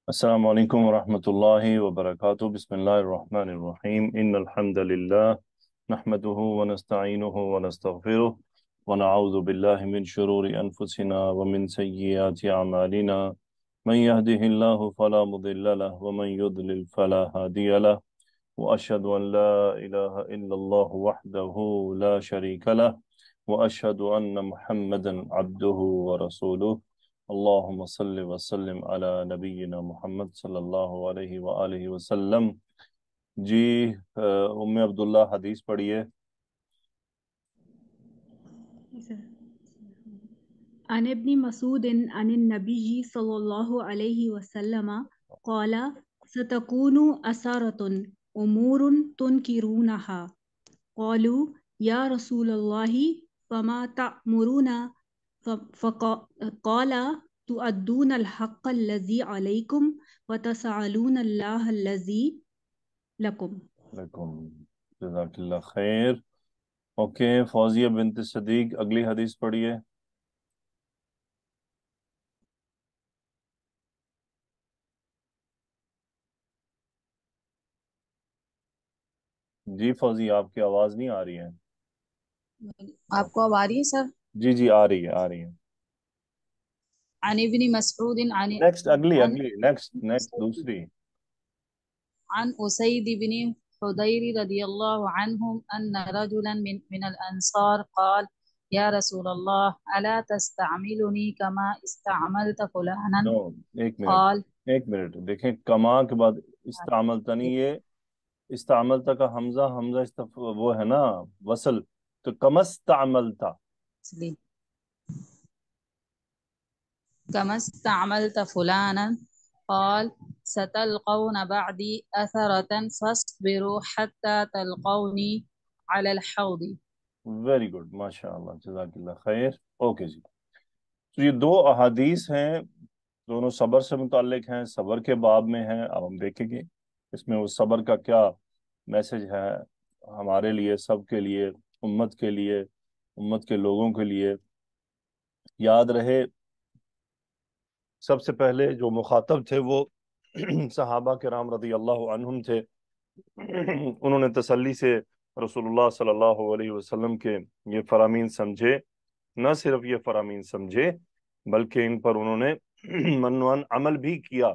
السلام علیکم ورحمۃ اللہ وبرکاتہ بسم اللہ الرحمن الرحیم ان الحمد للہ نحمده ونستعینه ونستغفره ونعوذ باللہ من شرور انفسنا ومن سیئات اعمالنا من يهده الله فلا مضل له ومن يضلل فلا هادي له واشهد ان لا اله الا الله وحده لا شريك له واشهد ان محمدا عبده ورسوله اللہم صلی وسلم علی نبینا محمد صلی اللہ علیہ وآلہ وسلم۔ جی ام عبداللہ حدیث پڑھیے۔ عن ابن مسعود عن النبي صلى الله عليه وسلم قال ستكون أثارة أمور تنكرونها قالوا يا رسول الله فما تأمرون فقال تؤدون الحق الذي عليكم وتسألون الله الذي لكم جزاک اللہ خیر۔ اوکے، فوزیہ بنت صدیق اگلی حدیث پڑھیے۔ جی فوزیہ، آپ کی آواز نہیں آ رہی ہے۔ آپ کو اب آ رہی ہے سر؟ جی جی آ رہی ہے، آ رہی ہے۔ عن ابن مسعود نیکسٹ نیکسٹ دوسری۔ عن أسيد بن حضير رضي الله عنهم أن رجلا من الأنصار قال يا رسول الله ألا تستعملني كما استعملت فلانا؟ ایک منٹ دیکھیں، کما کے بعد استعملتنی، یہ استعملتا کا حمزہ وہ ہے نا وصل، تو کما استعملتا، كما استعملت فلانا قال ستلقون بعدي أثرة فاصبروا حتى تلقوني على الحوض۔ ویری گڈ، ماشاء اللہ، جزاک اللہ خیر۔ اوکے جی، تو یہ دو احادیث ہیں، دونوں صبر سے متعلق ہیں، صبر کے باب میں ہیں۔ اب ہم دیکھیں گے اس میں وہ صبر کا کیا میسج ہے ہمارے لیے، سب کے لیے، امت کے لیے، امت کے لوگوں کے لیے۔ یاد رہے سب سے پہلے جو مخاطب تھے وہ صحابہ کرام رضی اللہ عنہم تھے۔ انہوں نے تسلی سے رسول اللہ صلی اللہ علیہ وسلم کے یہ فرامین سمجھے، نہ صرف یہ فرامین سمجھے بلکہ ان پر انہوں نے منوان عمل بھی کیا۔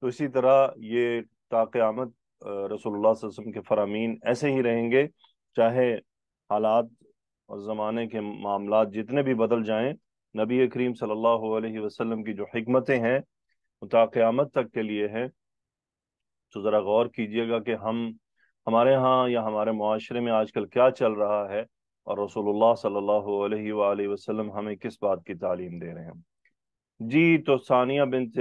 تو اسی طرح یہ تا قیامت رسول اللہ صلی اللہ علیہ وسلم کے فرامین ایسے ہی رہیں گے، چاہے حالات اور زمانے کے معاملات جتنے بھی بدل جائیں، نبی کریم صلی اللہ علیہ وسلم کی جو حکمتیں ہیں وہ تا قیامت تک کے لیے ہیں۔ تو ذرا غور کیجئے گا کہ ہمارے ہاں یا ہمارے معاشرے میں آج کل کیا چل رہا ہے، اور رسول اللہ صلی اللہ علیہ وآلہ وسلم ہمیں کس بات کی تعلیم دے رہے ہیں۔ جی تو ثانیہ بنت،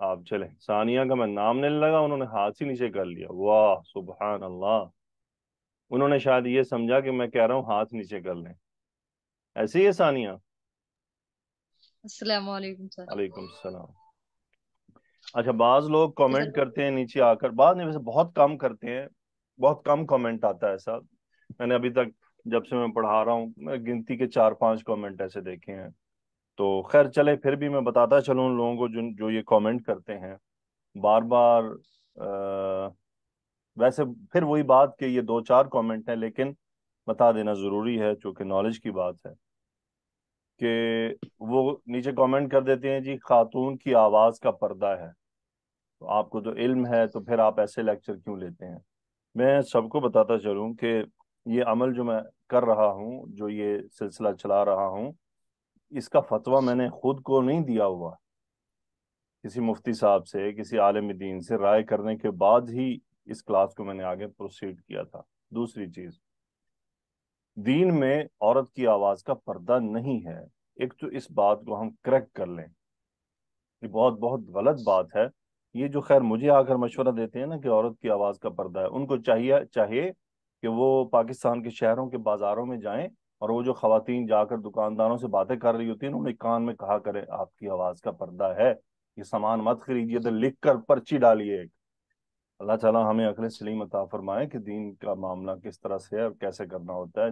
آپ چلیں، ثانیہ کا میں نام نہیں لگا، انہوں نے ہاتھ ہی نیچے کر لیا، واہ سبحان اللہ۔ انہوں نے شاید یہ سمجھا کہ میں کہہ رہا ہوں ہاتھ نیچے کر لیں، ایسے ہی ہے ثانیہ؟ السلام علیکم سر۔ علیکم السلام۔ اچھا، بعض لوگ کامنٹ کرتے ہیں نیچے آ کر، بعض نہیں، ویسے بہت کم کرتے ہیں، بہت کم کامنٹ آتا ہے ایسا۔ میں نے ابھی تک جب سے میں پڑھا رہا ہوں میں گنتی کے 4-5 کامنٹ ایسے دیکھے ہیں۔ تو خیر چلے، پھر بھی میں بتاتا چلوں ان لوگوں کو جو یہ کامنٹ کرتے ہیں بار بار، ویسے پھر وہی بات کہ یہ 2-4 کامنٹ ہیں، لیکن بتا دینا ضروری ہے چونکہ نالج کی بات ہے، کہ وہ نیچے کامنٹ کر دیتے ہیں جی خاتون کی آواز کا پردہ ہے۔ تو آپ کو تو علم ہے تو پھر آپ ایسے لیکچر کیوں لیتے ہیں؟ میں سب کو بتاتا چلوں کہ یہ عمل جو میں کر رہا ہوں، جو یہ سلسلہ چلا رہا ہوں، اس کا فتویٰ میں نے خود کو نہیں دیا ہوا، کسی مفتی صاحب سے، کسی عالم دین سے رائے کرنے کے بعد ہی اس کلاس کو میں نے آگے پروسیڈ کیا تھا۔ دوسری چیز، دین میں عورت کی آواز کا پردہ نہیں ہے۔ ایک تو اس بات کو ہم کریکٹ کر لیں، یہ بہت بہت غلط بات ہے۔ یہ جو خیر مجھے آ کر مشورہ دیتے ہیں نا کہ عورت کی آواز کا پردہ ہے، ان کو چاہیے کہ وہ پاکستان کے شہروں کے بازاروں میں جائیں، اور وہ جو خواتین جا کر دکانداروں سے باتیں کر رہی ہوتی ہیں انہیں کان میں کہا کرے آپ کی آواز کا پردہ ہے، یہ سامان مت خریدیے، تو لکھ کر پرچی ڈالیے ایک۔ اللہ تعالیٰ ہمیں عقل سلیم عطا فرمائے کہ دین کا معاملہ کس طرح سے ہے اور کیسے کرنا ہوتا ہے۔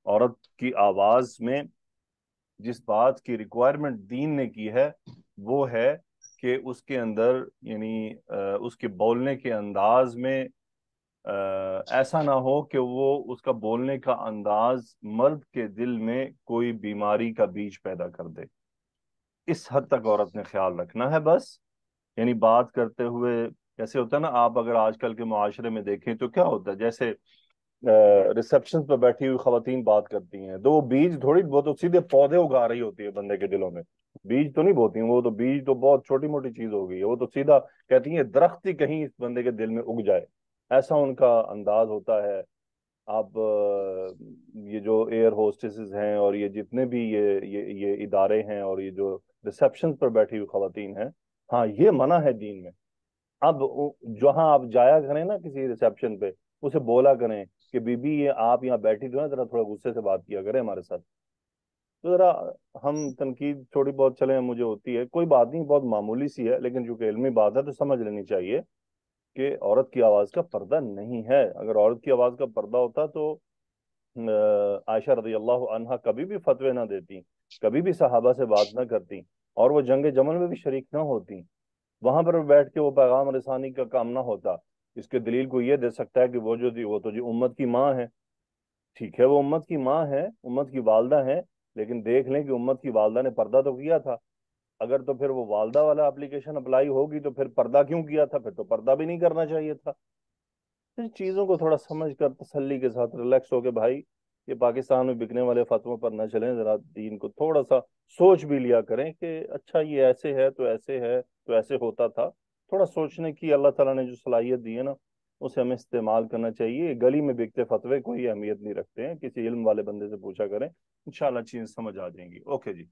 عورت کی آواز میں جس بات کی ریکوائرمنٹ دین نے کی ہے وہ ہے کہ کہ اس کے اندر یعنی اس کے بولنے کے انداز میں ایسا نہ ہو کہ وہ اس کا بولنے کا انداز مرد کے دل میں کوئی بیماری کا بیج پیدا کر دے. اس حد تک عورت نے خیال رکھنا ہے بس. یعنی بات کرتے ہوئے کیسے ہوتا ہے نا، آپ اگر آج کل کے معاشرے میں دیکھیں تو کیا ہوتا ہے، جیسے ریسپشن پہ بیٹھی ہوئی خواتین بات کرتی ہیں تو وہ بیج تھوڑی، وہ تو سیدھے پودے اگا رہی ہوتی ہے بندے کے دلوں میں. بیج تو نہیں بوتی ہیں وہ، تو بیج تو بہت چھوٹی موٹی چیز ہو گئی ہے، وہ تو سیدھا کہتی ہیں درخت ہی کہیں اس بندے کے دل میں اگ جائے. ایسا ان کا انداز ہوتا ہے. آپ یہ جو ایئر ہوسٹسز ہیں اور یہ جتنے بھی یہ ادارے ہیں اور یہ جو ریسپشن پر بیٹھی ہوئی خواتین ہیں، ہاں یہ منع ہے دین میں. اب جہاں آپ جایا کریں نا کسی ریسپشن پہ، اسے بولا کریں کہ بی بی یہ آپ یہاں بیٹھی تو نا، ذرا تھوڑا غصے سے بات کیا کریں ہمارے ساتھ. تو ذرا ہم تنقید تھوڑی بہت چلیں مجھے ہوتی ہے، کوئی بات نہیں، بہت معمولی سی ہے، لیکن چونکہ علمی بات ہے تو سمجھ لینی چاہیے کہ عورت کی آواز کا پردہ نہیں ہے. اگر عورت کی آواز کا پردہ ہوتا تو عائشہ رضی اللہ عنہا کبھی بھی فتوے نہ دیتی، کبھی بھی صحابہ سے بات نہ کرتی، اور وہ جنگ جمل میں بھی شریک نہ ہوتی. وہاں پر بیٹھ کے وہ پیغام رسانی کا کام نہ ہوتا. اس کے دلیل کو یہ دے سکتا ہے کہ وہ جو تھی وہ تو جی امت کی ماں ہے. ٹھیک ہے وہ امت کی ماں ہے، امت کی والدہ ہے، لیکن دیکھ لیں کہ امت کی والدہ نے پردہ تو کیا تھا. اگر تو پھر وہ والدہ والا اپلیکیشن اپلائی ہوگی تو پھر پردہ کیوں کیا تھا، پھر تو پردہ بھی نہیں کرنا چاہیے تھا. ان چیزوں کو تھوڑا سمجھ کر تسلی کے ساتھ ریلیکس ہو کے بھائی، یہ پاکستان میں بکنے والے فتووں پر نہ چلیں، ذرا دین کو تھوڑا سا سوچ بھی لیا کریں کہ اچھا یہ ایسے ہے تو ایسے ہے تو ایسے ہوتا تھا. تھوڑا سوچنے کی اللہ تعالیٰ نے جو صلاحیت دی ہے نا، اسے ہمیں استعمال کرنا چاہیے. گلی میں بکتے فتوے کوئی اہمیت نہیں رکھتے ہیں، کسی علم والے بندے سے پوچھا کریں، انشاءاللہ چیزیں سمجھ آ جائیں گی. اوکے جی.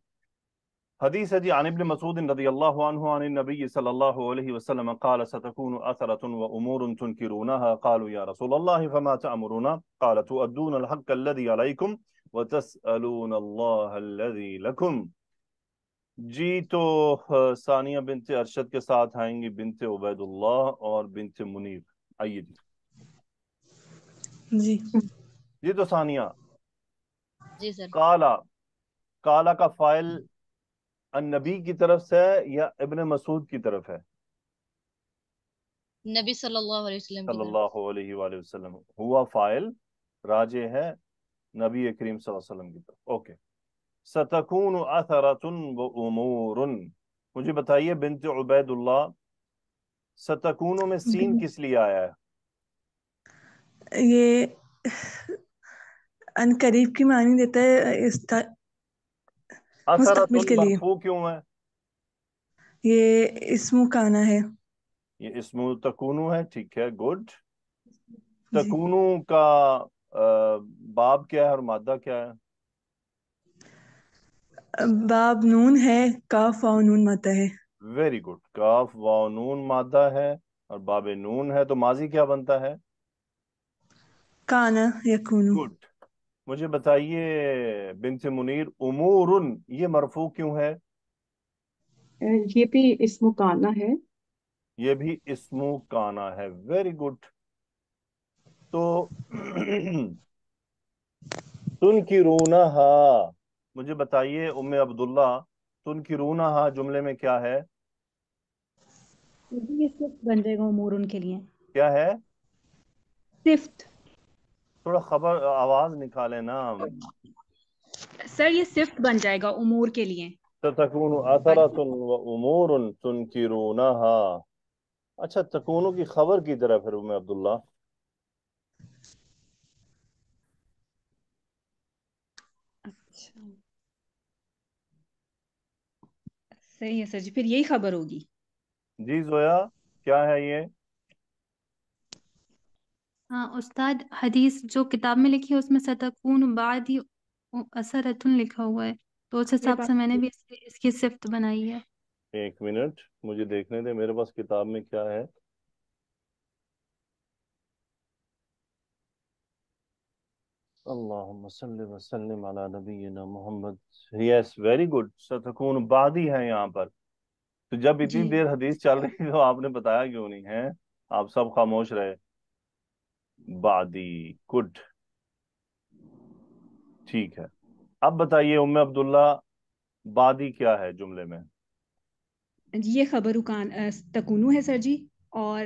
حدیث ہے جی، عن ابن مسعود رضی اللہ عنہ عن النبی صلی اللہ علیہ وسلم قال ستكون اثرة وامور تنكرونها قالوا یا رسول اللہ فما تأمرون قال تؤدون الحق الذي عليكم وتسألون الله الذي لكم. جی تو ثانیہ بنت ارشد کے ساتھ آئیں گی بنت عبید اللہ اور بنت منیر. آئیے جی. جی جی تو ثانیہ، جی سر. کالا، کالا کا فائل النبی کی طرف سے یا ابن مسعود کی طرف ہے؟ نبی صلی اللہ علیہ وسلم کی صلی طرف. اللہ علیہ وآلہ وسلم. ہوا فائل راجع ہے نبی کریم صلی اللہ علیہ وسلم کی طرف. اوکے. ستکون اثرۃ و امور، مجھے بتائیے بنت عبید اللہ، ستکون میں سین کس لیے آیا ہے؟ یہ ان قریب کی معنی دیتا ہے اثرۃ مستقبل کے لیے. مرفوع کیوں ہے؟ یہ اسم کانا ہے. یہ اسم تکونو ہے، ٹھیک ہے، گڈ. جی تکونو کا باب کیا ہے اور مادہ کیا ہے؟ باب نون ہے، کاف واو نون ماتا ہے. Very good. کاف واو نون مادہ ہے اور باب نون ہے، تو ماضی کیا بنتا ہے؟ کانا یکونو. گڈ. مجھے بتائیے بنت منیر، امور یہ مرفوع کیوں ہے؟ یہ بھی اسم کانا ہے. یہ بھی اسم کانا ہے. Very good. تو تنکرونہا، مجھے بتائیے ام عبداللہ، تنکرونہا جملے میں کیا ہے؟ یہ صفت بن جائے گا امور ان کے لیے. کیا ہے؟ صفت. تھوڑا خبر آواز نکالے نا. سر یہ صفت بن جائے گا امور کے لیے. ستکون اثرۃ و امور تنکرونہا. اچھا، تکونو کی خبر کی طرح پھر ام عبداللہ. اچھا صحیح ہے سر جی، پھر یہی خبر ہوگی. جی زویا، کیا ہے یہ؟ ہاں استاد، حدیث جو کتاب میں لکھی ہے اس میں ستکون بعد ہی اثرتن لکھا ہوا ہے، تو اس میرے حساب پاس سے میں نے بھی اس کی صفت بنائی ہے. ایک منٹ مجھے دیکھنے دیں میرے پاس کتاب میں کیا ہے. اللہم صلی وسلم علی نبینا محمد. Yes very good. ستکون بعدی ہے یہاں پر. تو جب اتنی جی دیر حدیث چل رہی تھی تو آپ نے بتایا کیوں نہیں ہے؟ آپ سب خاموش رہے. بعدی، گڈ، ٹھیک ہے. اب بتائیے ام عبداللہ، بعدی کیا ہے جملے میں؟ یہ خبر کان تکونو ہے سر جی، اور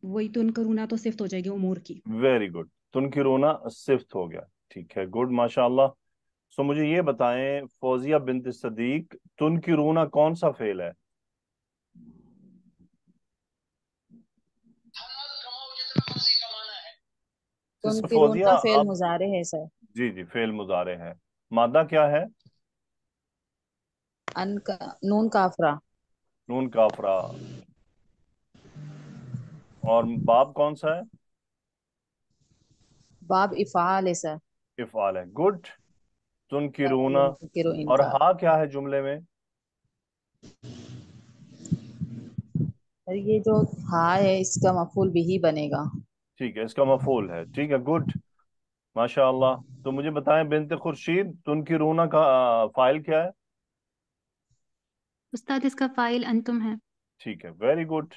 وہی تنکرونا تو صفت ہو جائے گی امور کی. ویری گڈ، تنکرونا صفت ہو گیا. ٹھیک ہے، گڈ ماشاء اللہ. سو مجھے یہ بتائیں فوزیہ بنت صدیق، تنکرونا کون سا فعل ہے؟ تنکرون فوزیہ کا فعل آپ، مضارع ہے سر. جی جی فعل مضارع ہے. مادہ کیا ہے؟ ان کا نون کافرہ. نون کافرہ. اور باب کون سا ہے؟ باب افعال ہے سر. افعال ہے. گڈ. تنکرونا. تنکرو اور انکار. ہا کیا ہے جملے میں؟ سر یہ جو ہا ہے اس کا مفعول بھی بنے گا. ٹھیک ہے، اس کا مفعول ہے. ٹھیک ہے، گڈ ماشاء اللہ. تو مجھے بتائیں بنت خورشید، تنکرونا کا فاعل کیا ہے؟ استاد اس کا فاعل انتم ہے. ٹھیک ہے، ویری گڈ.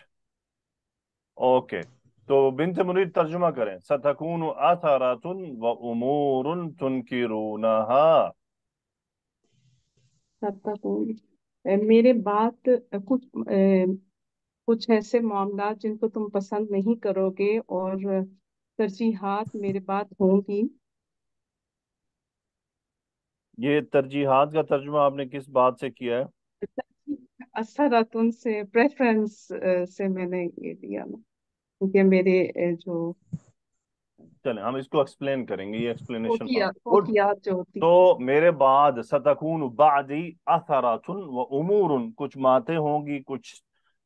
اوکے. تو بنت منیر ترجمہ کریں. ستکون اثرات و امور تنکرونها. تتقون، میرے بعد کچھ ایسے معاملات جن کو تم پسند نہیں کرو گے، اور ترجیحات میرے بعد ہوں گی. یہ ترجیحات کا ترجمہ آپ نے کس بات سے کیا ہے؟ اثراتن سے پریفرنس سے میں نے یہ دیا نا، کیونکہ میرے جو چلیں ہم اس کو ایکسپلین کریں گے، یہ ایکسپلینیشن فوقیات گڈ. فوقیات جو ہوتی تو میرے بعد ستکون بعدی اثرات و امور، کچھ باتیں ہوں گی،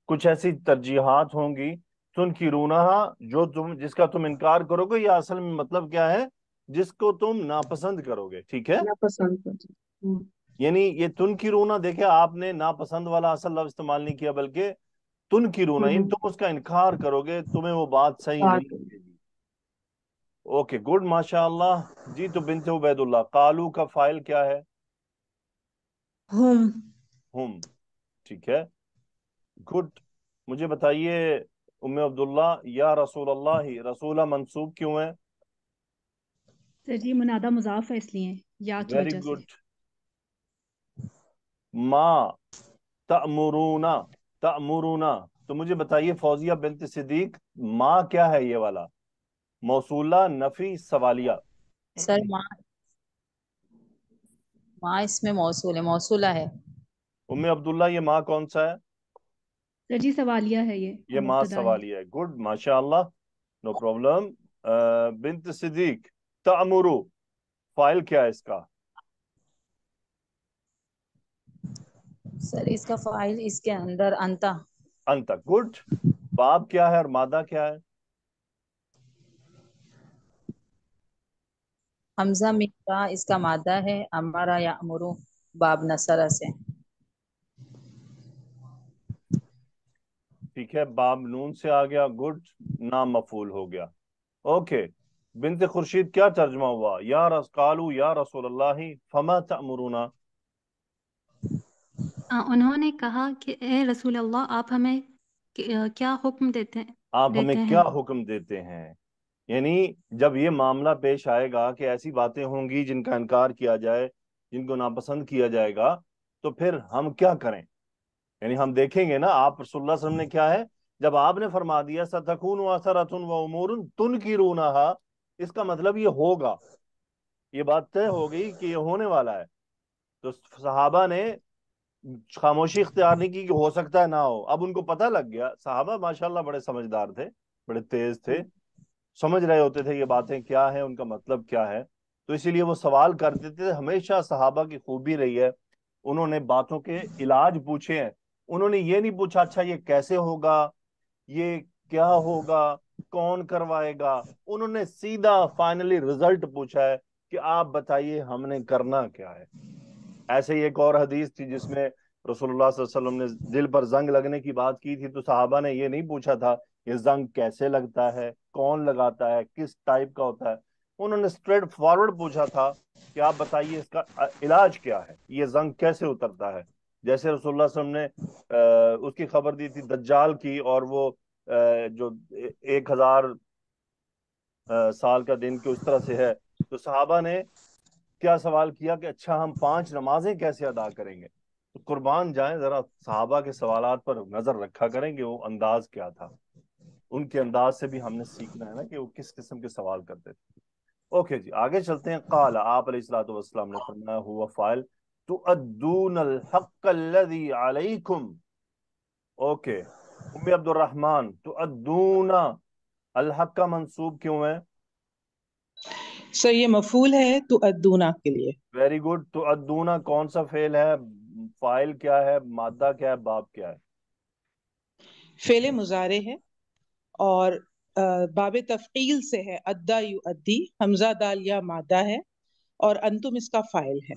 کچھ ایسی ترجیحات ہوں گی. تنکرونها، جس کا تم انکار کرو گے، یا اصل میں مطلب کیا ہے؟ جس کو تم ناپسند کرو گے. ٹھیک ہے، ناپسند کرتی. یعنی یہ تنکرونا، دیکھیں آپ نے ناپسند والا اصل لفظ استعمال نہیں کیا، بلکہ تنکرونا، یعنی تم اس کا انکار کرو گے، تمہیں وہ بات صحیح نہیں لگے گی. اوکے گڈ ماشاء اللہ. جی تو بنت عبید اللہ، قالو کا فائل کیا ہے؟ ہم. ہم. ٹھیک ہے، گڈ. مجھے بتائیے ام عبداللہ، یا رسول اللہ، رسولہ منصوب کیوں ہے؟ سر جی منادہ مضاف ہے اس لیے یا کی ویری وجہ سے. گڈ. ما تأمرونا، تأمرونا. تو مجھے بتائیے فوزیہ بنت صدیق، ما کیا ہے یہ والا؟ موصولہ، نفی، سوالیہ؟ سر ماں اس میں موصول ہے، موصولہ ہے. ام عبداللہ یہ ما کون سا ہے؟ سر جی سوالیہ ہے یہ، یہ اور ما مبتدا ہے. سوالیہ ہے. گڈ ماشاء اللہ، نو پرابلم. بنت صدیق، تأمرو، فائل کیا ہے اس کا؟ سر اس کا فاعل اس کے اندر انتا. انت. گڈ. باب کیا ہے اور مادہ کیا ہے؟ حمزہ مکتا اس کا مادہ ہے، امارا یا امرو باب نصرہ سے. ٹھیک ہے، باب نون سے آ گیا. گڈ. نام مفعول ہو گیا. اوکے. بنت خورشید کیا ترجمہ ہوا؟ قالو یا رسول اللہ فما تأمرونا. انہوں نے کہا کہ اے رسول اللہ آپ ہمیں کیا حکم آپ ہمیں دیتے ہیں. کیا حکم دیتے ہیں؟ یعنی جب یہ معاملہ پیش آئے گا کہ ایسی باتیں ہوں گی جن کا انکار کیا جائے، جن کو ناپسند کیا جائے گا، تو پھر ہم کیا کریں؟ یعنی ہم دیکھیں گے نا آپ رسول اللہ صلی اللہ علیہ وسلم نے کیا ہے. جب آپ نے فرما دیا ستکون اثرۃ و امور تنکرونها، اس کا مطلب یہ ہوگا، یہ بات طے ہو گئی کہ یہ ہونے والا ہے. تو صحابہ نے خاموشی اختیار نہیں کی کہ ہو سکتا ہے نہ ہو. اب ان کو پتہ لگ گیا. صحابہ ماشاءاللہ بڑے سمجھدار تھے، بڑے تیز تھے، سمجھ رہے ہوتے تھے یہ باتیں کیا ہیں، ان کا مطلب کیا ہے. تو اسی لیے وہ سوال کرتے تھے. ہمیشہ صحابہ کی خوبی رہی ہے، انہوں نے باتوں کے علاج پوچھے ہیں. انہوں نے یہ نہیں پوچھا اچھا یہ کیسے ہوگا، یہ کیا ہوگا، کون کروائے گا. انہوں نے سیدھا فائنلی رزلٹ پوچھا ہے کہ آپ بتائیے ہم نے کرنا کیا ہے. ایسے ہی ایک اور حدیث تھی جس میں رسول اللہ صلی اللہ علیہ وسلم نے دل پر زنگ لگنے کی بات کی تھی. تو صحابہ نے یہ نہیں پوچھا تھا یہ زنگ کیسے لگتا ہے، کون لگاتا ہے، کس ٹائپ کا ہوتا ہے. انہوں نے اسٹریٹ فارورڈ پوچھا تھا کہ آپ بتائیے اس کا علاج کیا ہے، یہ زنگ کیسے اترتا ہے. جیسے رسول اللہ صلی اللہ علیہ وسلم نے اس کی خبر دی تھی دجال کی، اور وہ جو 1000 سال کا دن کے اس طرح سے ہے. تو صحابہ نے کیا سوال کیا کہ اچھا ہم 5 نمازیں کیسے ادا کریں گے. تو قربان جائیں ذرا صحابہ کے سوالات پر نظر رکھا کریں کہ وہ انداز کیا تھا، ان کے انداز سے بھی ہم نے سیکھنا ہے نا کہ وہ کس قسم کے سوال کرتے تھے۔ اوکے جی آگے چلتے ہیں۔ قال، آپ علیہ الصلوۃ والسلام نے فرمایا، ہوا فاعل تؤدون الحق الذی علیکم۔ اوکے ام عبد الرحمن، تؤدون الحق کا منصوب کیوں ہے؟ سر یہ مفعول ہے تو ادونا کے لیے۔ Very good. تؤدون کون سا فعل ہے؟ فاعل کیا ہے؟ مادہ کیا ہے؟ باب کیا ہے؟ فعل مضارع ہے اور باب تفعیل سے ہے، ادا یؤدی، حمزہ دال یا مادہ ہے، اور انتم اس کا فاعل ہے۔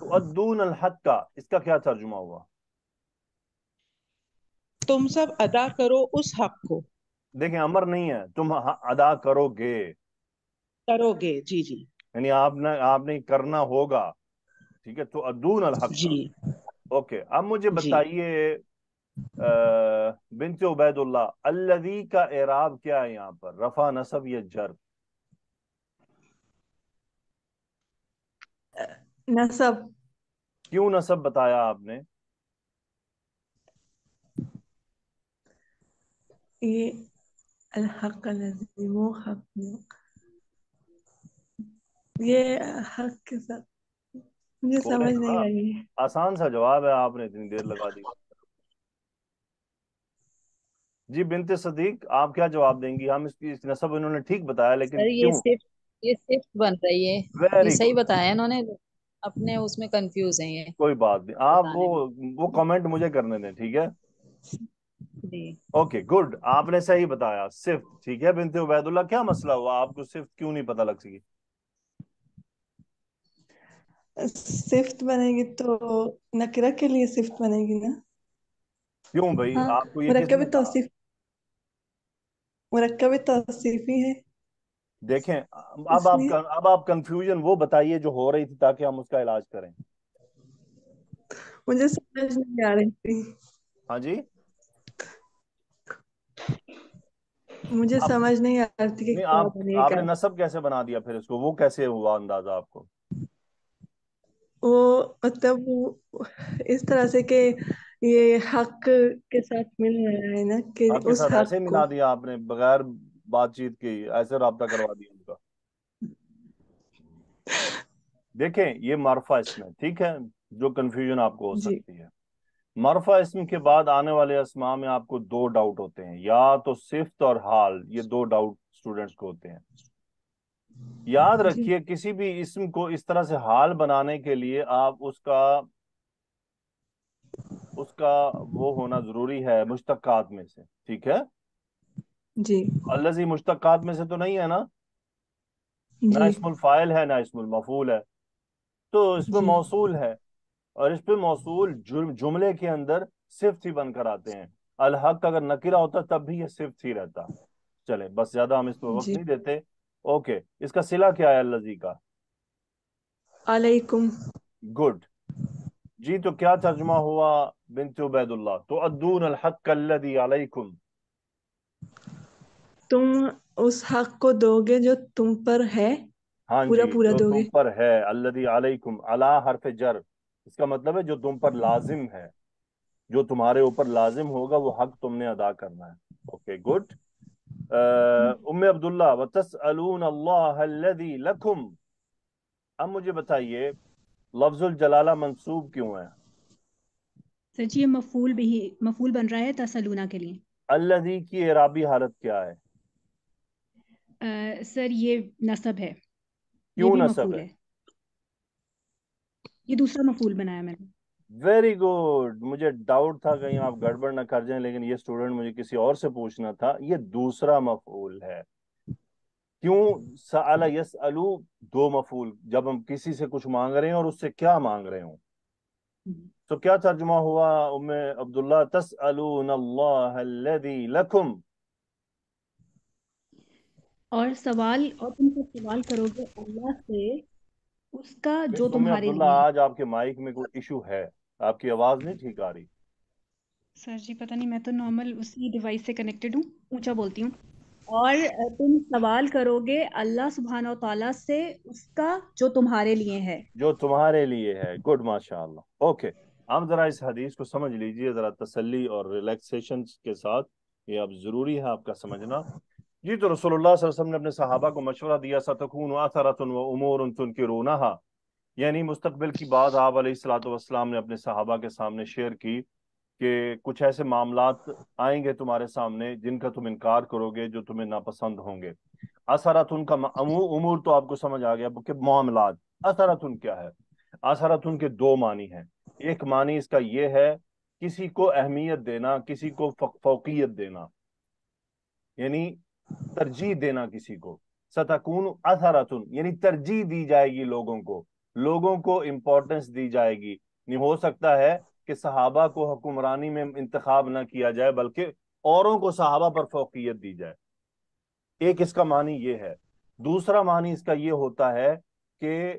تؤدون الحق کا اس کا کیا ترجمہ ہوا؟ تم سب ادا کرو اس حق کو۔ دیکھیں امر نہیں ہے، تم ادا کرو گے، کرو گے، جی جی یعنی آپ نے کرنا ہوگا، ٹھیک ہے؟ تؤدون الحق کا۔ جی اوکے اب مجھے جی۔ بتائیے بنت عبید اللہ، الذی کا اعراب کیا ہے یہاں پر؟ رفع، نصب یا جر؟ نصب۔ کیوں نصب بتایا آپ نے؟ یہ الحق الذی، وہ حق، یہ حق کے ساتھ مجھے بولے سمجھ نہیں تھوڑا، آئی۔ آسان سا جواب ہے، آپ نے اتنی دیر لگا دی۔ جی بنت صدیق آپ کیا جواب دیں گی؟ ہم اس نصب انہوں نے ٹھیک بتایا لیکن سر کیوں؟ یہ صفت بن رہی ہے، یہ ویری صحیح گڈ، بتایا انہوں نے، اپنے اس میں کنفیوز ہیں یہ کوئی بات نہیں، آپ بتانے میں۔ وہ کامنٹ مجھے کرنے دیں، ٹھیک ہے؟ جی اوکے گڈ، آپ نے صحیح بتایا، صفت، ٹھیک ہے۔ بنت عبید اللہ کیا مسئلہ ہوا، آپ کو صفت کیوں نہیں پتہ لگ سکی؟ صفت بنے گی تو نکرہ کے لیے صفت بنے گی نا؟ کیوں بھائی، ہاں، آپ کو یہ کس مرکب نے کہا؟ توصیف، مرکب توصیفی ہے دیکھیں اس لیے۔ اب آپ کنفیوژن وہ بتائیے جو ہو رہی تھی تاکہ ہم اس کا علاج کریں۔ مجھے سمجھ نہیں آ رہی تھی، ہاں جی، مجھے اب سمجھ نہیں آ رہی تھی کہ نہیں، کیا بنے آپ گا۔ نے نصب کیسے بنا دیا پھر اس کو؟ وہ کیسے ہوا اندازہ آپ کو؟ وہ مطلب اس طرح سے کہ یہ حق کے ساتھ مل رہا ہے نا، کہ آپ کے اس ساتھ ایسے حق ہی کو۔ ملا دیا آپ نے بغیر بات چیت کے، ایسے رابطہ کروا دیا ان کا؟ دیکھیں یہ معرفہ اسم ہے، ٹھیک ہے، جو کنفیوژن آپ کو ہو جی سکتی ہے۔ معرفہ اسم کے بعد آنے والے اسماء میں آپ کو دو ڈاؤٹ ہوتے ہیں، یا تو صفت اور حال، یہ دو ڈاؤٹ اسٹوڈنٹس کو ہوتے ہیں۔ یاد جی رکھیے کسی بھی اسم کو اس طرح سے حال بنانے کے لیے آپ اس کا وہ ہونا ضروری ہے مشتقات میں سے، ٹھیک ہے؟ جی الذی مشتقات میں سے تو نہیں ہے نا؟ نہ جی اسم الفاعل ہے نہ اسم المفعول ہے، تو اس پہ جی موصول ہے، اور اس پہ موصول جملے کے اندر صفت ہی بن کر آتے ہیں۔ الحق اگر نکرہ ہوتا تب بھی یہ صفت ہی رہتا۔ چلے بس زیادہ ہم اس پہ وقت جی۔ نہیں دیتے۔ اوکے اس کا صلہ کیا ہے الذی کا؟ علیکم۔ گڈ جی، تو کیا ترجمہ ہوا بنت عبید اللہ؟ تؤدون الحق الذی علیکم۔ تم اس حق کو دو گے جو تم پر ہے، ہاں پورا جی، پورا جو دو گے۔ تم پر ہے، الذی علیکم، علی حرف جر، اس کا مطلب ہے جو تم پر لازم ہے، جو تمہارے اوپر لازم ہوگا وہ حق تم نے ادا کرنا ہے۔ Okay good. ام عبداللہ، وتسألون اللہ الذی لکم، اب مجھے بتائیے لفظ الجلالہ منصوب کیوں ہے؟ سر جی یہ مفعول بن رہا ہے تسلونا کے لیے۔ الذی کی اعرابی حالت کیا ہے؟ سر یہ نصب ہے، یہ کیوں بھی نصب مفعول ہے؟ ہے، یہ دوسرا مفعول بنایا میں نے۔ ویری گڈ، مجھے ڈاؤٹ تھا کہیں آپ گڑبڑ نہ کر جائیں، لیکن یہ اسٹوڈنٹ مجھے کسی اور سے پوچھنا تھا، یہ دوسرا مفعول ہے۔ کیوں؟ سأل یسألو، دو مفعول، جب ہم کسی سے کچھ مانگ رہے ہیں اور اس سے کیا مانگ رہے ہوں، تو کیا ترجمہ ہوا ام عبداللہ؟ تسألون اللہ الذی لکم۔ اور تم سب سوال کرو گے اللہ سے اس کا جو مس ام تمہارے عبداللہ لیے ہے۔ آج آپ کے مائک میں کوئی ایشو ہے، آپ کی آواز نہیں ٹھیک آ رہی۔ سر جی پتہ نہیں، میں تو نارمل اسی ڈیوائس سے کنیکٹڈ ہوں، اونچا بولتی ہوں۔ اور تم سوال کرو گے اللہ سبحانہ و تعالیٰ سے اس کا جو تمہارے لیے ہے۔ جو تمہارے لیے ہے، گڈ، ماشاء اللہ۔ اوکے آپ ذرا اس حدیث کو سمجھ لیجئے ذرا تسلی اور ریلیکسیشن کے ساتھ، یہ اب ضروری ہے آپ کا سمجھنا. جی تو رسول اللہ صلی اللہ علیہ وسلم نے اپنے صحابہ کو مشورہ دیا ستکون آثرۃ و امور تنکرونہا، یعنی مستقبل کی بات آپ علیہ الصلوۃ والسلام نے اپنے صحابہ کے سامنے شیئر کی کہ کچھ ایسے معاملات آئیں گے تمہارے سامنے جن کا تم انکار کرو گے، جو تمہیں ناپسند ہوں گے. اثراتن کا امور تو آپ کو سمجھ آ گیا کہ معاملات. اثراتن کیا ہے؟ اثراتن کے دو معنی ہیں. ایک معنی اس کا یہ ہے کسی کو اہمیت دینا، کسی کو فوقیت دینا، یعنی ترجیح دینا کسی کو. ستکون اثراتن یعنی ترجیح دی جائے گی لوگوں کو امپورٹنس دی جائے گی. نہیں ہو سکتا ہے کہ صحابہ کو حکمرانی میں انتخاب نہ کیا جائے بلکہ اوروں کو صحابہ پر فوقیت دی جائے. ایک اس کا معنی یہ ہے. دوسرا معنی اس کا یہ ہوتا ہے کہ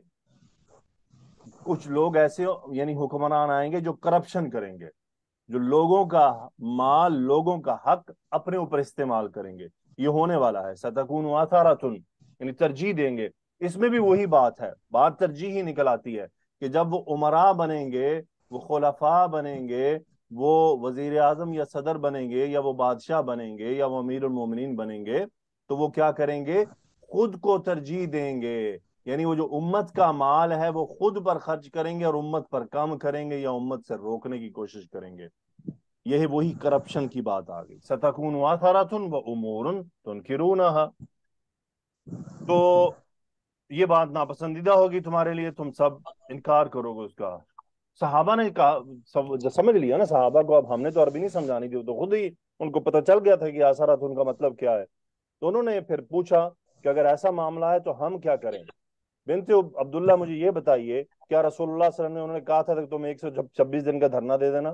کچھ لوگ ایسے یعنی حکمران آئیں گے جو کرپشن کریں گے، جو لوگوں کا مال، لوگوں کا حق اپنے اوپر استعمال کریں گے. یہ ہونے والا ہے. ستکون آثارۃن یعنی ترجیح دیں گے. اس میں بھی وہی بات ہے، بات ترجیح ہی نکل آتی ہے کہ جب وہ امراء بنیں گے، وہ خلفاء بنیں گے، وہ وزیر اعظم یا صدر بنیں گے، یا وہ بادشاہ بنیں گے، یا وہ امیر المومنین بنیں گے، تو وہ کیا کریں گے؟ خود کو ترجیح دیں گے. یعنی وہ جو امت کا مال ہے وہ خود پر خرچ کریں گے اور امت پر کم کریں گے یا امت سے روکنے کی کوشش کریں گے. یہ وہی کرپشن کی بات آ گئی. ستکون آثارۃ و امور تنکرونہا. تو یہ بات ناپسندیدہ ہوگی تمہارے لیے، تم سب انکار کرو گے اس کا. صحابہ نے کہا، سمجھ لیا نا صحابہ کو. اب ہم نے تو عربی نہیں سمجھانی تھی، تو خود ہی ان کو پتہ چل گیا تھا کہ آثارۃ ان کا مطلب کیا ہے. تو انہوں نے پھر پوچھا کہ اگر ایسا معاملہ ہے تو ہم کیا کریں. بنت عبداللہ مجھے یہ بتائیے، کیا رسول اللہ صلی اللہ علیہ وسلم نے انہوں نے کہا تھا کہ تم 126 دن کا دھرنا دے دینا؟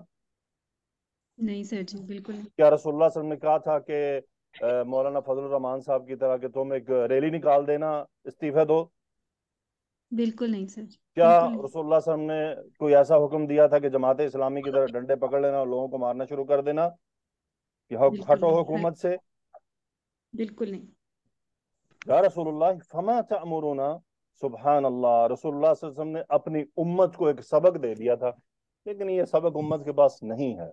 نہیں سر جی، بالکل نہیں. کیا رسول اللہ صلی اللہ علیہ وسلم نے کہا تھا کہ مولانا فضل الرحمان صاحب کی طرح کہ تم ایک ریلی نکال دینا، استعفے دو؟ بالکل نہیں سر جی، کیا بالکل نہیں. رسول اللہ صلی اللہ علیہ وسلم نے کوئی ایسا حکم دیا تھا کہ جماعت اسلامی کی طرح ڈنڈے پکڑ لینا اور لوگوں کو مارنا شروع کر دینا کہ بالکل ہٹو نہیں. حکومت سے؟ بالکل نہیں. یا رسول اللہ فما تأمرنا. سبحان اللہ، رسول اللہ صلی اللہ علیہ وسلم نے اپنی امت کو ایک سبق دے دیا تھا، لیکن یہ سبق امت کے پاس نہیں ہے.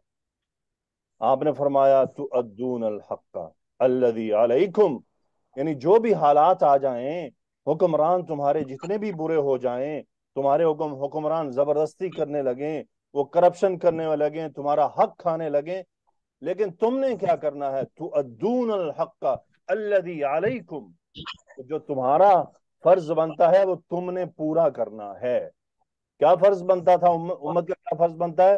آپ نے فرمایا تؤدون الحق الذی علیکم، یعنی جو بھی حالات آ جائیں، حکمران تمہارے جتنے بھی برے ہو جائیں، تمہارے حکمران زبردستی کرنے لگیں، وہ کرپشن کرنے لگیں، تمہارا حق کھانے لگیں، لیکن تم نے کیا کرنا ہے؟ تؤدون الحق الذی علیکم، جو تمہارا فرض بنتا ہے وہ تم نے پورا کرنا ہے. کیا فرض بنتا تھا امت کا؟ کیا فرض بنتا ہے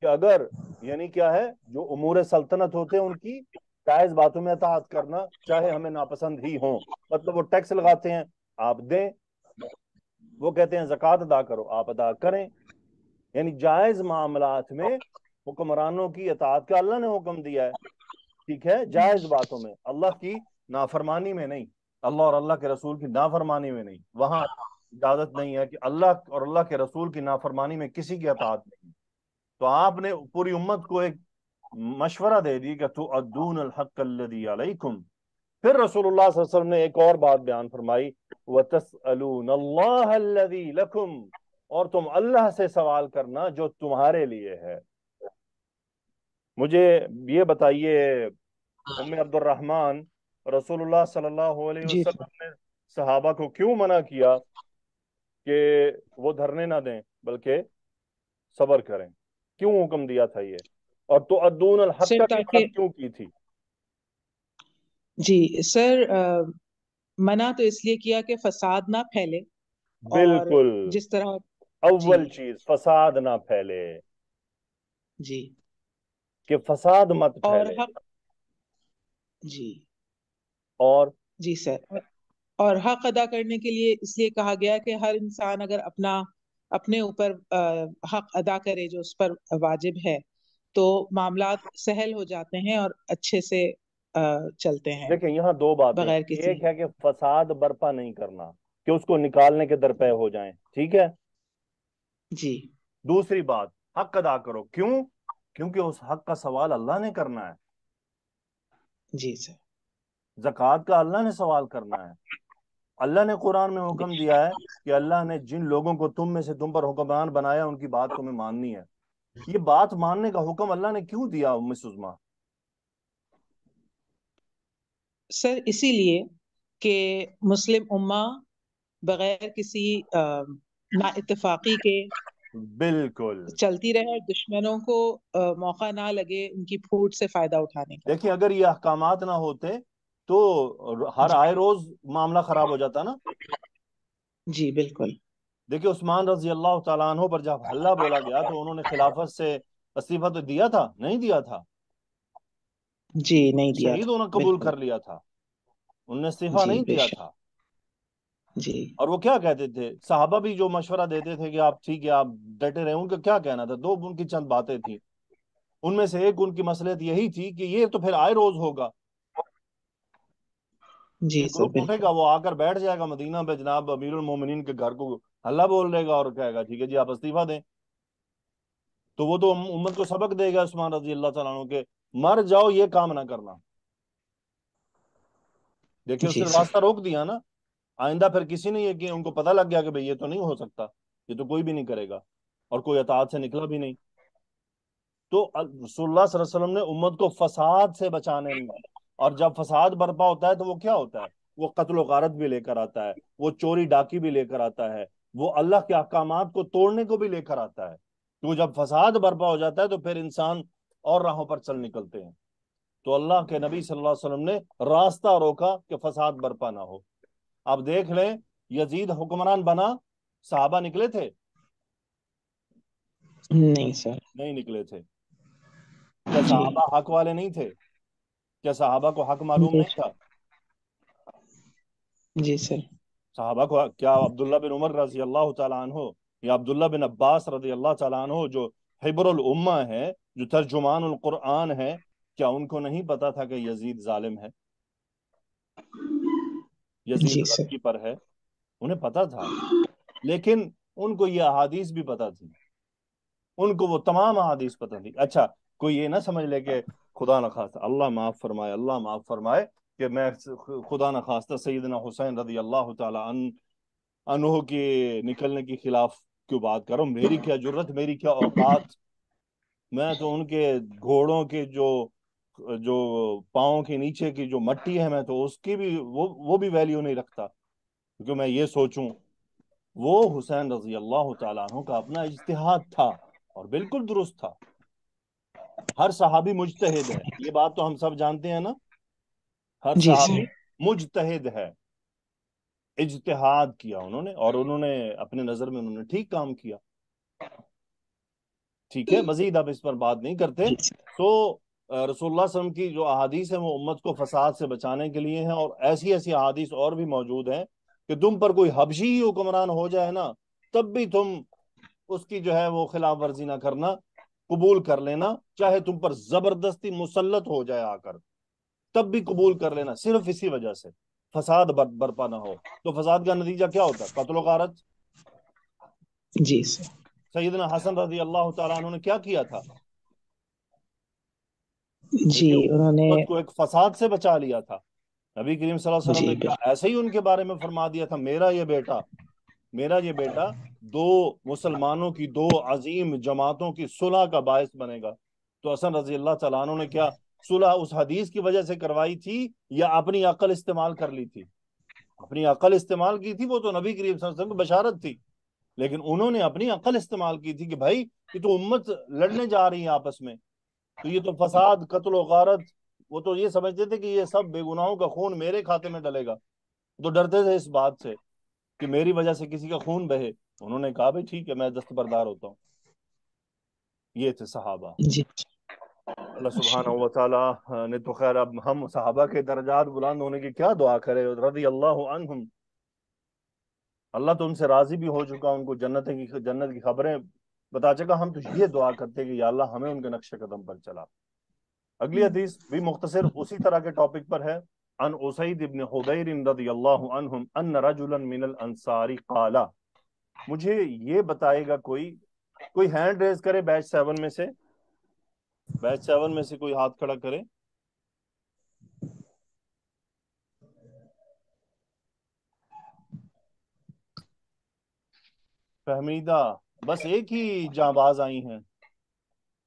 کہ اگر یعنی کیا ہے، جو امور سلطنت ہوتے ہیں ان کی جائز باتوں میں اطاعت کرنا، چاہے ہمیں ناپسند ہی ہوں. مطلب وہ ٹیکس لگاتے ہیں، آپ دیں. وہ کہتے ہیں زکوٰۃ ادا کرو، آپ ادا کریں. یعنی جائز معاملات میں حکمرانوں کی اطاعت کا اللہ نے حکم دیا ہے، ٹھیک ہے، جائز باتوں میں، اللہ کی نافرمانی میں نہیں، اللہ اور اللہ کے رسول کی نافرمانی میں نہیں. وہاں اجازت نہیں ہے کہ اللہ اور اللہ کے رسول کی نافرمانی میں کسی کی اطاعت نہیں. تو آپ نے پوری امت کو ایک مشورہ دے دی کہ تؤدون الحق الذی علیکم. پھر رسول اللہ صلی اللہ علیہ وسلم نے ایک اور بات بیان فرمائی، وَتَسْأَلُونَ اللَّهَ الَّذِي لَكُمْ، اور تم اللہ سے سوال کرنا جو تمہارے لیے ہے. مجھے یہ بتائیے ام عبد الرحمن، رسول اللہ صلی اللہ علیہ جی وسلم نے صحابہ کو کیوں منع کیا کہ وہ دھرنے نہ دیں بلکہ صبر کریں؟ کیوں حکم دیا تھا یہ؟ اور تؤدون الحق سر کی تاکہ بات کیوں کی تھی؟ جی سر منع تو اس لیے کیا کہ فساد نہ پھیلے، اور بالکل، جس طرح جی اول چیز فساد نہ پھیلے، جی کہ فساد مت اور پھیلے. حق جی اور جی سر، اور حق ادا کرنے کے لیے اس لیے کہا گیا کہ ہر انسان اگر اپنے اوپر حق ادا کرے جو اس پر واجب ہے تو معاملات سہل ہو جاتے ہیں اور اچھے سے چلتے ہیں دیکھیں یہاں دو باتیں، بغیر کسی ایک ہے کہ فساد برپا نہیں کرنا کہ اس کو نکالنے کے درپے ہو جائیں، ٹھیک ہے. جی دوسری بات حق ادا کرو. کیوں؟ کیونکہ اس حق کا سوال اللہ نے کرنا ہے. جی سر زکوٰۃ کا اللہ نے سوال کرنا ہے. اللہ نے قرآن میں حکم دیا ہے کہ اللہ نے جن لوگوں کو تم میں سے تم پر حکمران بنایا ان کی بات تمہیں ماننی ہے. یہ بات ماننے کا حکم اللہ نے کیوں دیا ام سلمہ؟ سر اسی لیے کہ مسلم امہ بغیر کسی نا اتفاقی کے بالکل. چلتی رہے اور دشمنوں کو موقع نہ لگے ان کی پھوٹ سے فائدہ اٹھانے کا. دیکھیں اگر یہ احکامات نہ ہوتے تو ہر جی آئے روز معاملہ خراب ہو جاتا نا. جی بالکل. دیکھیں عثمان رضی اللہ تعالیٰ عنہ پر جب حلہ بولا گیا تو انہوں نے خلافت سے استعفیٰ تو دیا تھا؟ نہیں دیا تھا. جی نہیں دیا شہید تھا ہونا قبول بالکل. کر لیا تھا، انہوں نے استعفیٰ جی نہیں بے دیا شک. تھا. جی اور وہ کیا کہتے تھے، صحابہ بھی جو مشورہ دیتے تھے کہ آپ ٹھیک ہے آپ ڈٹے رہے، ان کا کیا کہنا تھا؟ دو ان کی چند باتیں تھیں، ان میں سے ایک ان کی مصلحت یہی تھی کہ یہ تو پھر آئے روز ہوگا، جی یہ سر گروپ اٹھے بالکل. گا، وہ آ کر بیٹھ جائے گا مدینہ پہ جناب امیر المومنین کے گھر کو ہلہ بول دے گا اور کہے گا ٹھیک ہے جی آپ استعفیٰ دیں. تو وہ تو امت کو سبق دے گا عثمان رضی اللہ تعالیٰ عنہ کے مر جاؤ یہ کام نہ کرنا. دیکھیں اس جی نے سر. راستہ روک دیا نا. آئندہ پھر کسی نے یہ کہ ان کو پتہ لگ گیا کہ بھئی یہ تو نہیں ہو سکتا، یہ تو کوئی بھی نہیں کرے گا، اور کوئی اطاعت سے نکلا بھی نہیں. تو رسول اللہ صلی اللہ علیہ وسلم نے امت کو فساد سے بچانے میں، اور جب فساد برپا ہوتا ہے تو وہ کیا ہوتا ہے؟ وہ قتل و غارت بھی لے کر آتا ہے، وہ چوری ڈاکی بھی لے کر آتا ہے، وہ اللہ کے احکامات کو توڑنے کو بھی لے کر آتا ہے. تو جب فساد برپا ہو جاتا ہے تو پھر انسان اور راہوں پر چل نکلتے ہیں. تو اللہ کے نبی صلی اللہ علیہ وسلم نے راستہ روکا کہ فساد برپا نہ ہو. آپ دیکھ لیں یزید حکمران بنا، صحابہ نکلے تھے؟ نہیں سر. نہیں نکلے تھے. کیا جی صحابہ حق والے نہیں تھے؟ کیا صحابہ کو حق معلوم بے نہیں تھا؟ شک. جی سر. صحابہ کو کیا عبداللہ بن عمر رضی اللہ تعالیٰ عنہ یا عبداللہ بن عباس رضی اللہ تعالیٰ عنہ جو حبر الامہ ہے، جو ترجمان القرآن ہے، کیا ان کو نہیں پتا تھا کہ یزید ظالم ہے، یزید جی سر. غلطی پر ہے؟ انہیں پتا تھا، لیکن ان کو یہ احادیث بھی پتا تھی، ان کو وہ تمام احادیث پتہ تھی. اچھا کوئی یہ نہ سمجھ لے کہ خدا نخواستہ اللہ معاف فرمائے، اللہ معاف فرمائے، کہ میں خدا نخواستہ سیدنا حسین رضی اللہ تعالی عنہ کے نکلنے کی خلاف کیوں بات کروں، میری کیا جرت، میری کیا اوقات. میں تو ان کے گھوڑوں کے جو جو پاؤں کے نیچے کی جو مٹی ہے، میں تو اس کی بھی وہ بھی ویلیو نہیں رکھتا، کیونکہ میں یہ سوچوں وہ حسین رضی اللہ تعالیٰ عنہ کا اپنا اجتہاد تھا اور بالکل درست تھا. ہر صحابی مجتہد ہے، یہ بات تو ہم سب جانتے ہیں نا. ہر جی سر. صحابی مجتہد ہے، اجتہاد کیا انہوں نے، اور انہوں نے اپنے نظر میں انہوں نے ٹھیک کام کیا. ٹھیک ہے، مزید اب اس پر بات نہیں کرتے. جی سر. تو رسول اللہ صلی اللہ علیہ وسلم کی جو احادیث ہیں وہ امت کو فساد سے بچانے کے لیے ہیں، اور ایسی ایسی احادیث اور بھی موجود ہیں کہ تم پر کوئی حبشی ہی حکمران ہو جائے نا، تب بھی تم اس کی جو ہے وہ خلاف ورزی نہ کرنا، قبول کر لینا، چاہے تم پر زبردستی مسلط ہو جائے آ کر، تب بھی قبول کر لینا، صرف اسی وجہ سے فساد برپا نہ ہو. تو فساد کا نتیجہ کیا ہوتا ہے؟ قتل و غارت. جی سر. سیدنا حسن رضی اللہ تعالیٰ عنہ نے کیا کیا تھا؟ جی دیکھیں انہوں نے. امت کو ایک فساد سے بچا لیا تھا. نبی کریم صلی اللہ علیہ وسلم جی نے کیا بالکل. ایسے ہی ان کے بارے میں فرما دیا تھا، میرا یہ بیٹا دو مسلمانوں کی دو عظیم جماعتوں کی صلح کا باعث بنے گا. تو حسن رضی اللہ تعالیٰ عنہ نے کیا صلح اس حدیث کی وجہ سے کروائی تھی یا اپنی عقل استعمال کر لی تھی؟ اپنی عقل استعمال کی تھی، وہ تو نبی کریم صلی اللہ علیہ وسلم کی بشارت تھی، لیکن انہوں نے اپنی عقل استعمال کی تھی کہ بھائی یہ تو امت لڑنے جا رہی ہے آپس میں، تو یہ تو فساد قتل و غارت، وہ تو یہ سمجھتے تھے کہ یہ سب بے گناہوں کا خون میرے کھاتے میں ڈلے گا، تو ڈرتے تھے اس بات سے کہ میری وجہ سے کسی کا خون بہے. انہوں نے کہا بھائی ٹھیک ہے میں دستبردار ہوتا ہوں. یہ تھے صحابہ. جی اللہ سبحانہ و تعالیٰ نے تو خیر، اب ہم صحابہ کے درجات بلند ہونے کی کیا دعا کرے، رضی اللہ عنہم. اللہ تو ان سے راضی بھی ہو چکا، ان کو جنت کی خبریں بتا چکا. ہم تو یہ دعا کرتے کہ یا اللہ ہمیں ان کے نقش قدم پر چلا. اگلی حدیث بھی مختصر اسی طرح کے ٹاپک پر ہے. عن اسید ابن حضیر رضی اللہ عنہم ان رجلا من الانصار قال. مجھے یہ بتائے گا کوئی ہینڈ ریز کرے بیچ 7 میں سے، کوئی ہاتھ کھڑا کرے. فہمیدہ، بس ایک ہی جاں باز آئی ہیں.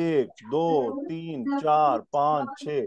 1 2 3 4 5 6।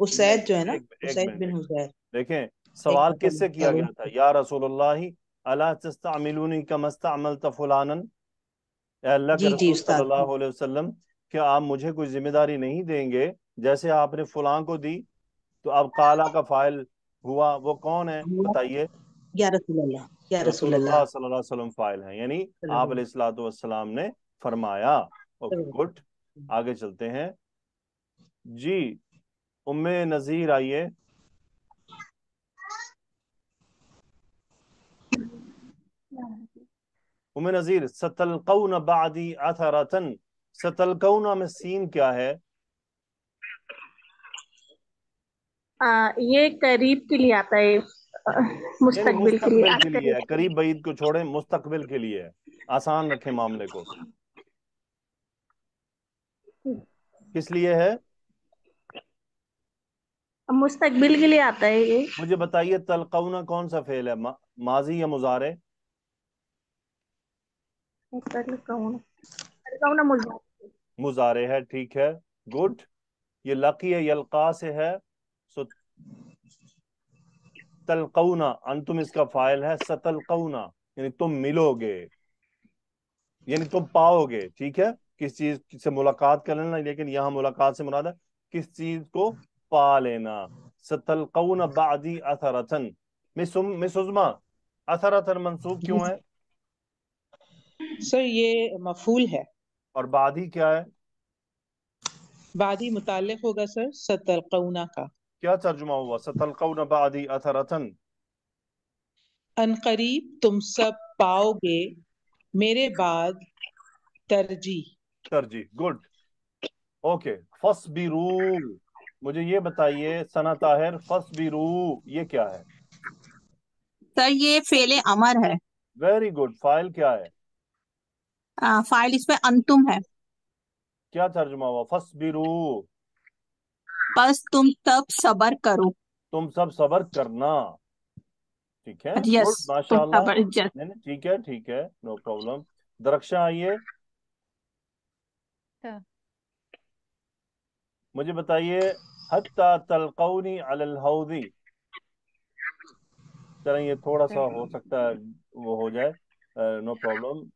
اسید جو ہے نا، ایک اسید منٹ بن حذیر. دیکھیں ایک سوال دفعہ کس سے کیا بتاؤ. گیا تھا؟ یا رسول اللہ الا تستعملونی کما استعملت فلانا، اے اللہ کے جی جی رسول صلی استاد. اللہ علیہ وسلم کیا آپ مجھے کوئی ذمہ داری نہیں دیں گے جیسے آپ نے فلاں کو دی؟ تو اب قالا کا فاعل ہوا، وہ کون ہے بتائیے؟ یا رسول اللہ، یا رسول رسول اللہ. اللہ صلی اللہ علیہ وسلم فاعل ہیں، یعنی آپ علیہ الصلوۃ والسلام نے فرمایا. اوکے گڈ، آگے چلتے ہیں جی. ام نذیر آئیے. ام نذیر ستلقون بعدی اثرتن، ستلقون میں سین کیا ہے؟ یہ قریب کے لیے آتا ہے، یعنی مستقبل کے لیے. مستقبل کے لیے ہے، قریب بعید کو چھوڑیں، مستقبل کے لیے ہے. آسان رکھیں معاملے کو. کس لیے ہے؟ مستقبل کے لیے آتا ہے یہ. مجھے بتائیے تلقون کون سا فعل ہے، ماضی یا مضارع؟ مضارع ہے، ٹھیک ہے گڈ. یہ لقی یلقا سے ہے، سو تلقونا انتم اس کا فاعل ہے، ستلقونا یعنی تم ملو گے، یعنی تم پاؤ گے. ٹھیک ہے، کس چیز سے ملاقات کر لینا، لیکن یہاں ملاقات سے مراد ہے کس چیز کو پا لینا. ستلقون بعدی اثرتن. مس عظما اثرتن منصوب کیوں ہے؟ سر یہ مفعول ہے. اور بعدی کیا ہے؟ بعدی متعلق ہوگا سر ستلقونا کا. کیا ترجمہ ہوا ستلقون بعدی اثرتن؟ ان قریب تم سب پاؤ گے میرے بعد ترجیح. گڈ. اوکے فصبرو، مجھے یہ بتائیے ثنا طاہر، فصبرو یہ کیا ہے؟ سر یہ فعل امر ہے. Very good. فاعل کیا ہے؟ فاعل اس میں انتم ہے. کیا ترجمہ ہوا فصبرو؟ بس تم سب صبر کرو. تم سب صبر کرنا. ٹھیک ہے یس، گڈ ماشاء تم اللہ. صبر. یس. نہیں ٹھیک ہے ٹھیک ہے، نو پرابلم. درخشاں آئیے. مجھے بتائیے حتی تلقونی علی الحوض. چلیں یہ تھوڑا سا ہو سکتا ہے وہ ہو جائے، نو پرابلم.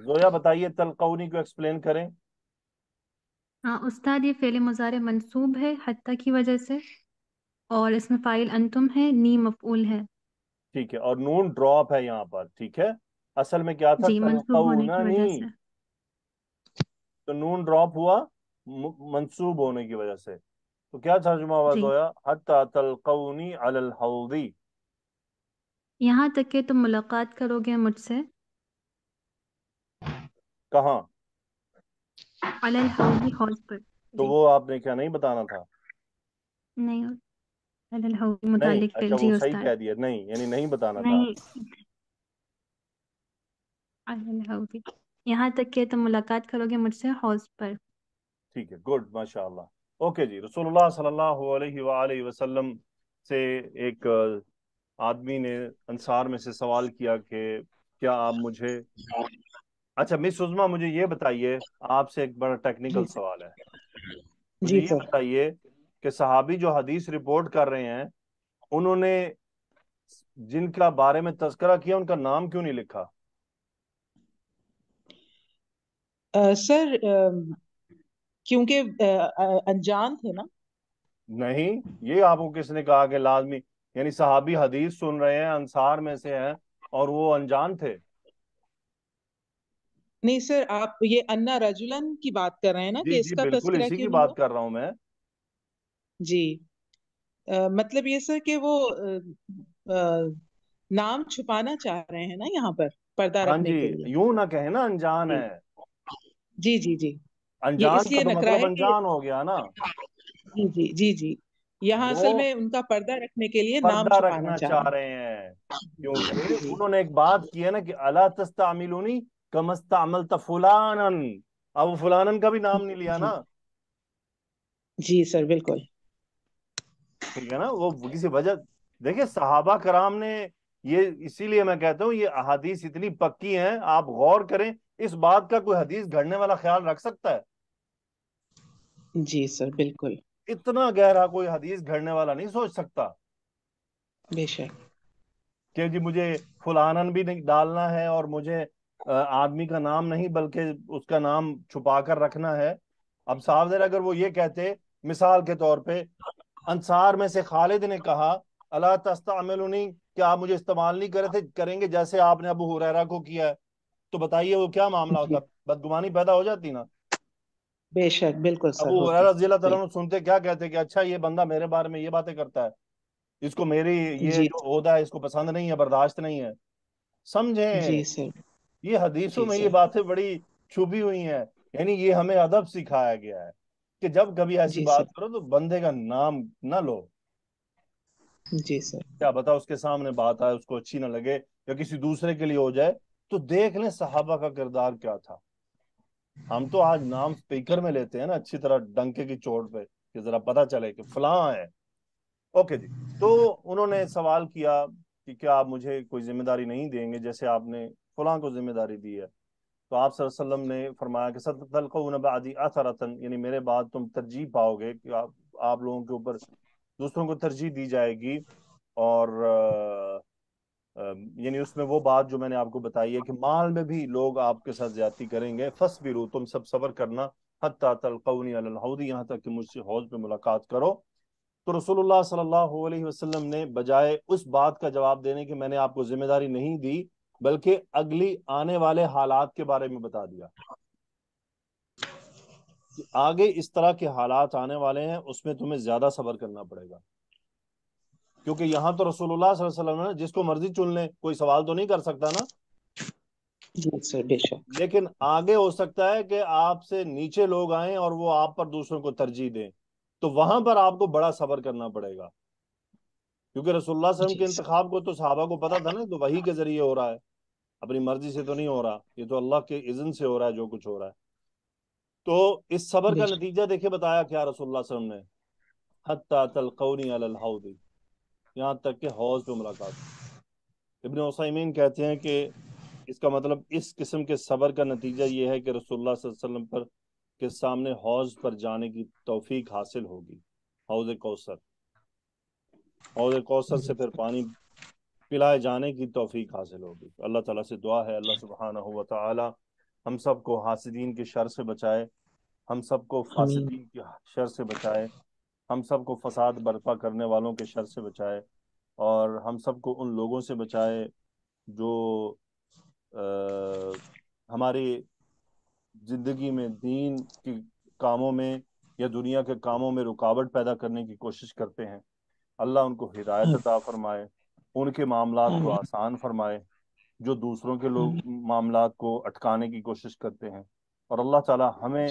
زویا بتائیے تلقونی کو ایکسپلین کریں. استاد یہ فعل مضارع منصوب ہے حتی کی وجہ سے، اور اس میں فاعل انتم ہے، نی مفعول ہے. ٹھیک ہے، اور نون ڈراپ ہے یہاں پر. ٹھیک ہے، اصل میں کیا تھا جی، منصوب ہونے کی وجہ تلقوننی، سے. تو نون ڈراپ ہوا منصوب ہونے کی وجہ سے. تو کیا ترجمہ ہوا جی، زویا؟ حتی تلقونی علی الحوض. یہاں تک کہ تم ملاقات کرو گے مجھ سے. کہاں؟ علی الحوض، حوض پر. تو جی وہ آپ نے کیا نہیں بتانا تھا؟ نہیں، علی الحوض نہیں، متعلق فعل. اچھا جی وہ صحیح استاد. کہہ دیا، نہیں یعنی نہیں بتانا تھا. نہیں، علی الحوض، یہاں تک کہ تم ملاقات کرو گے مجھ سے حوض پر. ٹھیک ہے گڈ ماشاء اللہ. اوکے جی. رسول اللہ صلی اللہ علیہ وآلہ وسلم سے ایک آدمی نے انصار میں سے سوال کیا کہ کیا آپ مجھے، اچھا مس عظما مجھے یہ بتائیے، آپ سے ایک بڑا ٹیکنیکل جی سوال ہے. مجھے جی یہ سر. بتائیے کہ صحابی جو حدیث رپورٹ کر رہے ہیں انہوں نے جن کا بارے میں تذکرہ کیا ان کا نام کیوں نہیں لکھا؟ سر کیونکہ انجان تھے نا. نہیں، یہ آپ کو کس نے کہا کہ لازمی، یعنی صحابی حدیث سن رہے ہیں انصار میں سے ہیں اور وہ انجان تھے؟ نہیں سر، آپ یہ انا رجلن کی بات کر رہے ہیں نا جی کہ اس جی کا بالکل تذکرہ اسی کیوں کی نہیں بات ہوا. کر رہا ہوں میں. جی مطلب یہ سر کہ وہ نام چھپانا چاہ رہے ہیں نا یہاں پر پردہ ہاں رکھنے جی، کے لیے. یوں نہ کہیں نا انجان جی ہے. جی جی جی. یہ انجان اس کا لیے تو نکرا مطلب ہے کہ انجان ہو گیا نا. جی جی جی جی یہاں وہ اصل میں ان کا پردہ رکھنے کے لیے نام پردہ چھپانا رکھنا چاہ چاہ رہے رہے ہیں، ہیں. کیونکہ جی انہوں نے ایک بات کی ہے نا کہ الا تستعملونی کما استعملت فلانا. اب وہ فلانن کا بھی نام نہیں لیا جی نا. جی سر بالکل. ٹھیک ہے نا، وہ کسی وجہ، دیکھیں صحابہ کرام نے یہ، اسی لیے میں کہتا ہوں یہ احادیث اتنی پکی ہیں، آپ غور کریں اس بات کا کوئی حدیث گھڑنے والا خیال رکھ سکتا ہے؟ جی سر بالکل. اتنا گہرا کوئی حدیث گھڑنے والا نہیں سوچ سکتا بے شک کہ جی مجھے فلانن بھی نہیں ڈالنا ہے اور مجھے آدمی کا نام نہیں بلکہ اس کا نام چھپا کر رکھنا ہے. اب صاحب ذرا اگر وہ یہ کہتے مثال کے طور پہ انصار میں سے خالد نے کہا الا تستعملونی، کیا آپ مجھے استعمال نہیں کریں گے جیسے آپ نے ابو ہریرہ کو کیا ہے، تو بتائیے وہ کیا معاملہ جی ہوتا، بدگمانی پیدا ہو جاتی نا. بے شک بالکل سر ابو ہوتی. ہریرہ رضی اللہ تعالیٰ صحیح. عنہ سنتے کیا کہتے کہ اچھا یہ بندہ میرے بارے میں یہ باتیں کرتا ہے، اس کو میری یہ جی جو عہدہ ہے اس کو پسند نہیں ہے، برداشت نہیں ہے. سمجھیں جی سر. یہ حدیثوں جی میں یہ سر. باتیں بڑی چھپی ہوئی ہیں. یعنی یہ ہمیں ادب سکھایا گیا ہے کہ جب کبھی ایسی جی بات سر. کرو تو بندے کا نام نہ لو. جی سر. کیا بتا اس کے سامنے بات آئے اس کو اچھی نہ لگے یا کسی دوسرے کے لیے ہو جائے تو دیکھ لیں صحابہ کا کردار کیا تھا. ہم تو آج نام اسپیکر میں لیتے ہیں نا اچھی طرح ڈنکے کی چوٹ پہ کہ ذرا پتا چلے کہ فلاں ہے. اوکے جی. تو انہوں نے سوال کیا کہ کیا آپ مجھے کوئی ذمہ داری نہیں دیں گے جیسے آپ نے فلاں کو ذمہ داری دی ہے. تو آپ صلی اللہ علیہ وسلم نے فرمایا کہ ستلقون بعدی اثرتن، یعنی میرے بعد تم ترجیح پاؤ گے کہ آپ لوگوں کے اوپر دوسروں کو ترجیح دی جائے گی. اور یعنی اس میں وہ بات جو میں نے آپ کو بتائی ہے کہ مال میں بھی لوگ آپ کے ساتھ زیادتی کریں گے. فصبروا، تم سب صبر کرنا، حتی تلقونی علی الحوض، یہاں تک کہ مجھ سے حوض پہ ملاقات کرو. تو رسول اللہ صلی اللہ علیہ وسلم نے بجائے اس بات کا جواب دینے کہ میں نے آپ کو ذمہ داری نہیں دی، بلکہ اگلی آنے والے حالات کے بارے میں بتا دیا کہ آگے اس طرح کے حالات آنے والے ہیں، اس میں تمہیں زیادہ صبر کرنا پڑے گا. کیونکہ یہاں تو رسول اللہ صلی اللہ علیہ وسلم نے جس کو مرضی چن لیں، کوئی سوال تو نہیں کر سکتا نا. جی سر. بے شک. لیکن آگے ہو سکتا ہے کہ آپ سے نیچے لوگ آئیں اور وہ آپ پر دوسروں کو ترجیح دیں، تو وہاں پر آپ کو بڑا صبر کرنا پڑے گا. کیونکہ رسول اللہ صلی اللہ علیہ وسلم کے جی سر. انتخاب کو تو صحابہ کو پتا تھا نا، تو وحی کے ذریعے ہو رہا ہے، اپنی مرضی سے تو نہیں ہو رہا، یہ تو اللہ کے اذن سے ہو رہا ہے جو کچھ ہو رہا ہے. تو اس صبر بے کا شک. نتیجہ دیکھے بتایا کیا رسول اللہ صلی اللہ علیہ وسلم نے، حتی تلقونی علی الحوض، یہاں تک کہ حوض پہ ملاقات. ابن عثیمین کہتے ہیں کہ اس کا مطلب اس قسم کے صبر کا نتیجہ یہ ہے کہ رسول اللہ صلی اللہ علیہ وسلم پر کے سامنے حوض پر جانے کی توفیق حاصل ہوگی. حوض کوثر، حوض کوثر سے پھر پانی پلائے جانے کی توفیق حاصل ہوگی. اللہ تعالیٰ سے دعا ہے اللہ سبحانہ و تعالی ہم سب کو حاسدین کے شر سے بچائے، ہم سب کو آمین. فاسدین کے شر سے بچائے، ہم سب کو فساد برپا کرنے والوں کے شر سے بچائے، اور ہم سب کو ان لوگوں سے بچائے جو ہماری زندگی میں دین کے کاموں میں یا دنیا کے کاموں میں رکاوٹ پیدا کرنے کی کوشش کرتے ہیں. اللہ ان کو ہدایت عطا فرمائے، ان کے معاملات کو آمین. آسان فرمائے جو دوسروں کے لوگ آمین. معاملات کو اٹکانے کی کوشش کرتے ہیں. اور اللہ تعالی ہمیں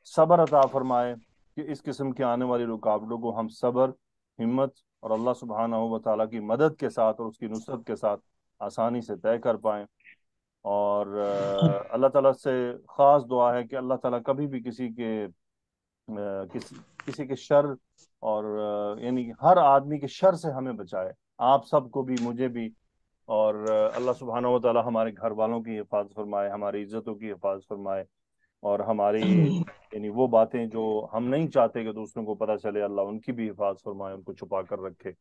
صبر عطا فرمائے کہ اس قسم کی آنے والی رکاوٹوں کو ہم صبر، ہمت اور اللہ سبحانہ و تعالیٰ کی مدد کے ساتھ اور اس کی نصرت کے ساتھ آسانی سے طے کر پائیں. اور اللہ تعالیٰ سے خاص دعا ہے کہ اللہ تعالیٰ کبھی بھی کسی کے شر اور یعنی ہر آدمی کے شر سے ہمیں بچائے، آپ سب کو بھی مجھے بھی. اور اللہ سبحانہ و تعالیٰ ہمارے گھر والوں کی حفاظت فرمائے، ہماری عزتوں کی حفاظت فرمائے، اور ہماری آمین. یعنی وہ باتیں جو ہم نہیں چاہتے کہ دوسروں کو پتہ چلے، اللہ ان کی بھی حفاظت فرمائے، ان کو چھپا کر رکھے،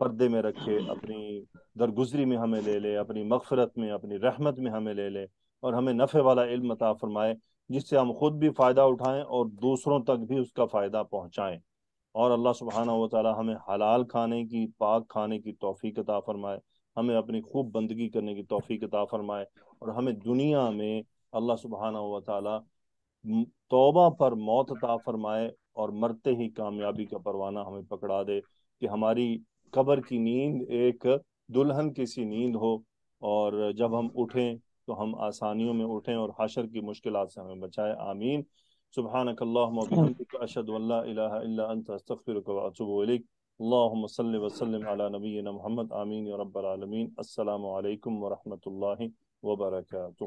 پردے میں رکھے، اپنی درگزری میں ہمیں لے لے، اپنی مغفرت میں، اپنی رحمت میں ہمیں لے لے، اور ہمیں نفع والا علم عطا فرمائے جس سے ہم خود بھی فائدہ اٹھائیں اور دوسروں تک بھی اس کا فائدہ پہنچائیں. اور اللہ سبحانہ و تعالی ہمیں حلال کھانے کی، پاک کھانے کی توفیق عطا فرمائے، ہمیں اپنی خوب بندگی کرنے کی توفیق عطا فرمائے، اور ہمیں دنیا میں اللہ سبحانہ و تعالی توبہ پر موت عطا فرمائے، اور مرتے ہی کامیابی کا پروانہ ہمیں پکڑا دے کہ ہماری قبر کی نیند ایک دلہن کی سی نیند ہو، اور جب ہم اٹھیں تو ہم آسانیوں میں اٹھیں اور حشر کی مشکلات سے ہمیں بچائے. آمین. سبحانک اللہم و بحمدک، اشہد ان لا الہ الا انت، استغفرک و اتوب الیک. اللہم صلی وسلم علی نبینا محمد. آمین یا رب العالمین. السلام علیکم ورحمۃ اللہ وبرکاتہ.